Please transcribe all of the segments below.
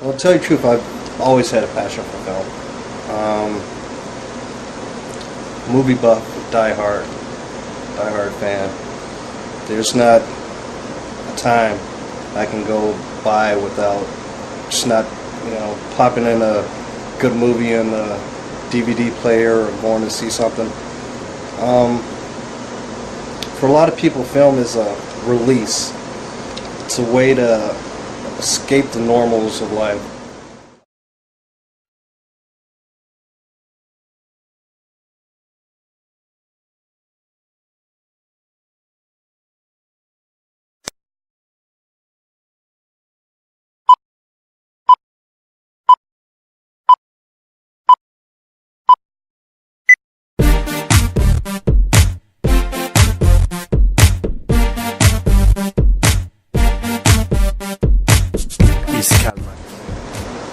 Well, to tell you the truth, I've always had a passion for film. Movie buff, die-hard fan. There's not a time I can go by without just not, popping in a good movie in a DVD player or going to see something. For a lot of people, film is a release. It's a way to escape the normals of life.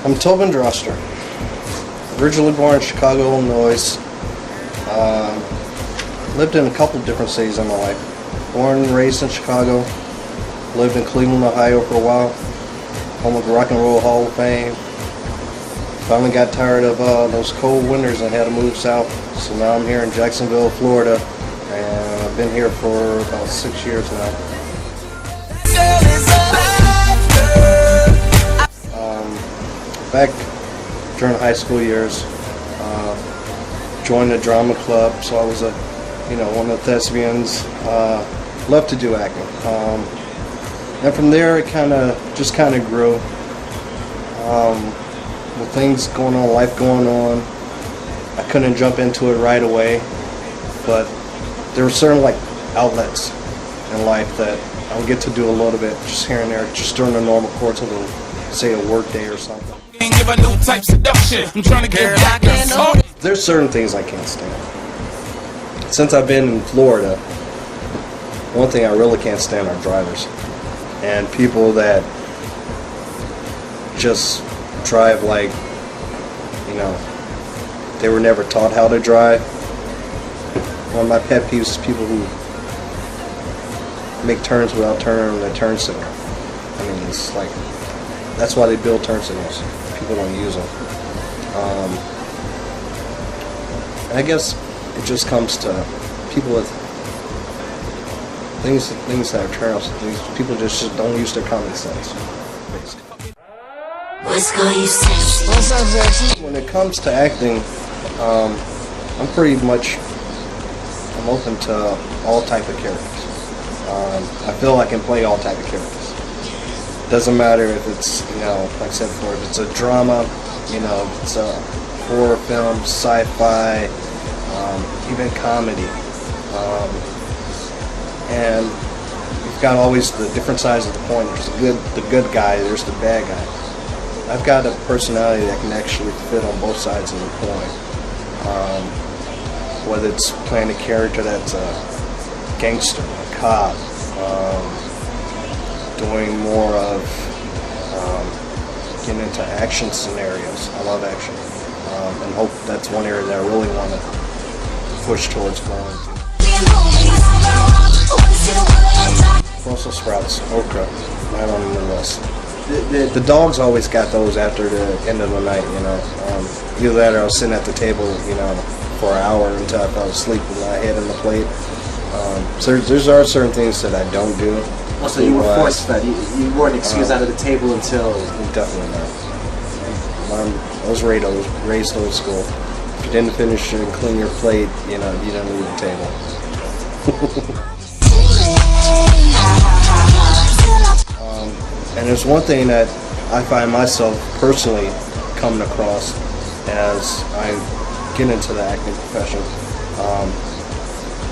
I'm TOBIN Droster, originally born in Chicago, Illinois. Lived in a couple different cities in my life. Born and raised in Chicago. Lived in Cleveland, Ohio for a while. Home of the Rock and Roll Hall of Fame. Finally got tired of those cold winters and had to move south. So now I'm here in Jacksonville, Florida, and I've been here for about 6 years now. Back during high school years, joined the drama club, so I was one of the thespians. Loved to do acting, and from there it just kind of grew. With things going on, life going on, I couldn't jump into it right away, but there were certain outlets in life that I would get to do a little bit, just here and there, just during the normal course of say a work day or something. There's certain things I can't stand. Since I've been in Florida, one thing I really can't stand are drivers and people that just drive like they were never taught how to drive. One of my pet peeves is people who make turns without turning their turn signal. I mean, it's like, that's why they build turn signals. People don't use them. I guess it just comes to people with things that are turn-offs. People just don't use their common sense, basically. When it comes to acting, I'm open to all type of characters. I feel I can play all type of characters. Doesn't matter if it's, like I said before, if it's a drama, if it's a horror film, sci-fi, even comedy. And you've got always the different sides of the coin. There's the good guy, there's the bad guy. I've got a personality that can actually fit on both sides of the coin. Whether it's playing a character that's a gangster, a cop, doing more of getting into action scenarios. I love action, and hope that's one area that I really want to push towards going to. Brussels sprouts, okra, right on the list. The dogs always got those after the end of the night, Either that or I was sitting at the table, for an hour until I fell asleep with my head on the plate. So there are certain things that I don't do. Also, you were forced that. You weren't excused out of the table until... Definitely not. I was raised old school. If you didn't finish and clean your plate, you didn't leave the table. And there's one thing that I find myself personally coming across as I get into the acting profession.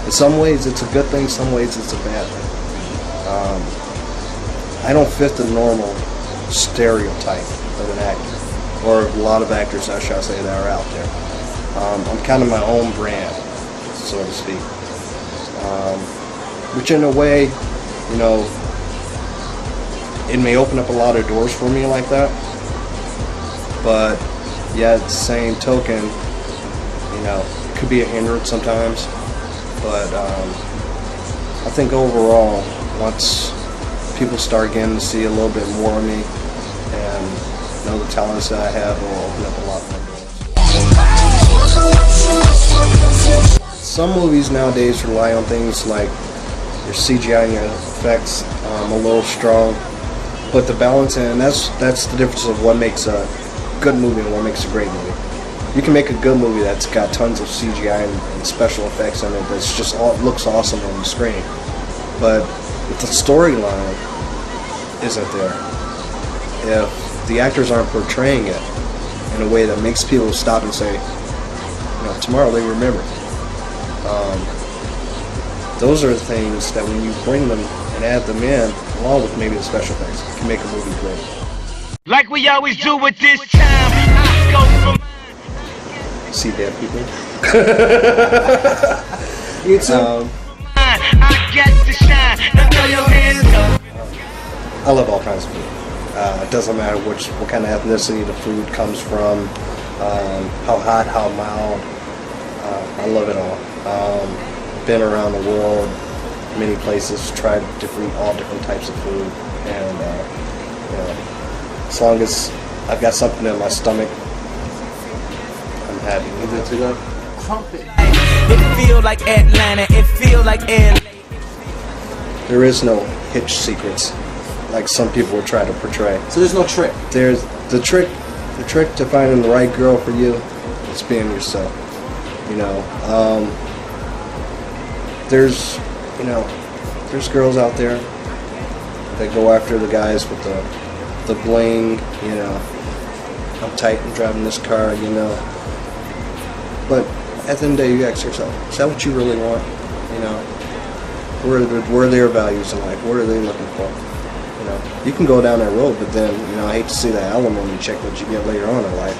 In some ways it's a good thing, some ways it's a bad thing. I don't fit the normal stereotype of an actor, or a lot of actors, I shall say, that are out there. I'm kind of my own brand, so to speak. Which in a way, it may open up a lot of doors for me like that, but yet the same token, it could be a hindrance sometimes. But I think overall, once people start getting to see a little bit more of me and know the talents that I have will open up a lot more doors. Some movies nowadays rely on things like your CGI and your effects a little strong, but the balance, and that's the difference of what makes a good movie and what makes a great movie. You can make a good movie that's got tons of CGI and special effects in it that's just looks awesome on the screen, but if the storyline isn't there, if the actors aren't portraying it in a way that makes people stop and say, tomorrow they remember. Those are the things that when you bring them and add them in, along with maybe the special effects, can make a movie great. Like we always do with this time, I go from See dead people. You too. I get to shine. Now throw your hands up. I love all kinds of food. It doesn't matter what kind of ethnicity the food comes from, how hot, how mild. I love it all. Been around the world, many places, tried all different types of food, and as long as I've got something in my stomach, I'm happy. You good to go? It feel like Atlanta, it feel like LA. There is no hitch secrets, like some people will try to portray. So there's no trick. There's the trick to finding the right girl for you is being yourself. There's girls out there that go after the guys with the bling, I'm tight and driving this car, But at the end of the day, you ask yourself, is that what you really want? Where are their values in life? What are they looking for? You can go down that road, but then, I hate to see that alimony check that you get later on in life.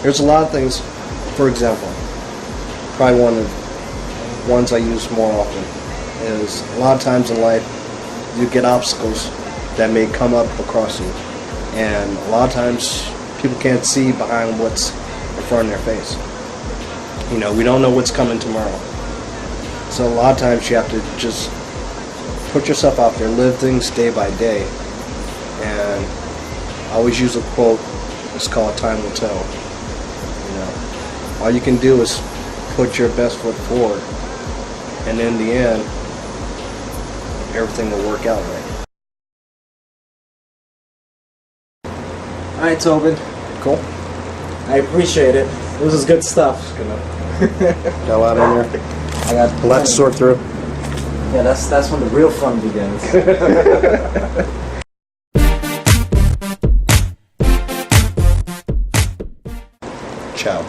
There's a lot of things. For example, probably one of the ones I use more often is a lot of times in life you get obstacles that may come up across you, and a lot of times people can't see behind what's in front of their face. We don't know what's coming tomorrow, so a lot of times you have to just put yourself out there, live things day by day, and I always use a quote. It's called "Time will tell." All you can do is put your best foot forward, and in the end, everything will work out right. All right, Tobin. Cool. I appreciate it. This is good stuff. Got a lot in there. I got A lot to sort through. Yeah, that's when the real fun begins. Ciao.